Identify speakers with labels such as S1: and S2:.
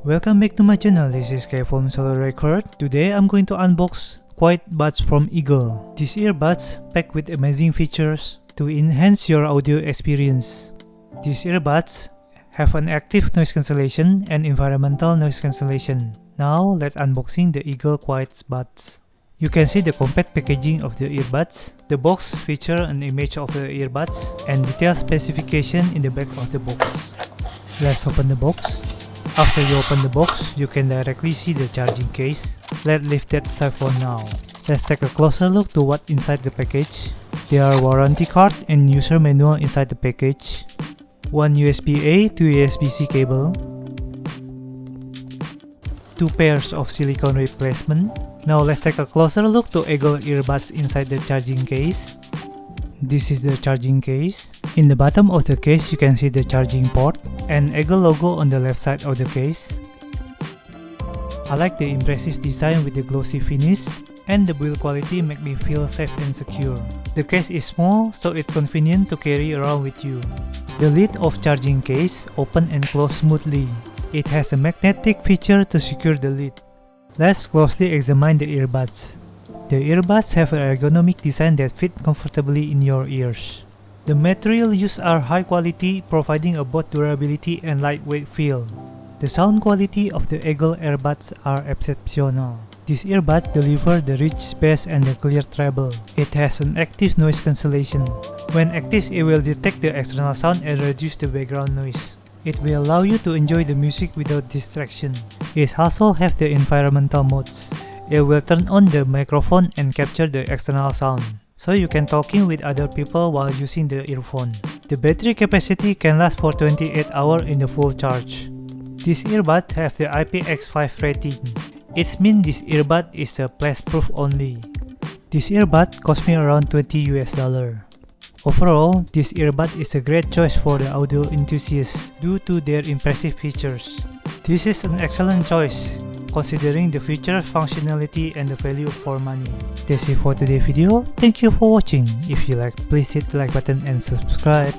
S1: Welcome back to my channel. This is K from Solo Record. Today I'm going to unbox Quietbuds from Eggel. These earbuds packed with amazing features to enhance your audio experience. These earbuds have an active noise cancellation and environmental noise cancellation. Now let's unboxing the Eggel Quietbuds. You can see the compact packaging of the earbuds. The box features an image of the earbuds and detailed specification in the back of the box. Let's open the box. After you open the box, you can directly see the charging case. Let's leave that aside for now. Let's take a closer look to what's inside the package. There are warranty card and user manual inside the package. One USB-A to USB-C cable. 2 pairs of silicone replacement. Now let's take a closer look to Eggel earbuds inside the charging case. This is the charging case. In the bottom of the case you can see the charging port and Eggel logo on the left side of the case. I like the impressive design with the glossy finish, and the build quality make me feel safe and secure. The case is small, so it's convenient to carry around with you. The lid of charging case open and close smoothly. It has a magnetic feature to secure the lid. Let's closely examine the earbuds. The earbuds have an ergonomic design that fits comfortably in your ears. The material used are high quality, providing a both durability and lightweight feel. The sound quality of the Eggel earbuds are exceptional. This earbud delivers the rich bass and the clear treble. It has an active noise cancellation. When active, it will detect the external sound and reduce the background noise. It will allow you to enjoy the music without distraction. It also has the environmental modes. It will turn on the microphone and capture the external sound, so you can talking with other people while using the earphone. The battery capacity can last for 28 hours in the full charge. This earbud have the IPX5 rating. It means this earbud is a blast-proof only. This earbud cost me around $20 US. Overall, this earbud is a great choice for the audio enthusiasts due to their impressive features. This is an excellent choice, considering the feature, functionality, and the value for money. That's it for today's video. Thank you for watching. If you like, please hit the like button and subscribe.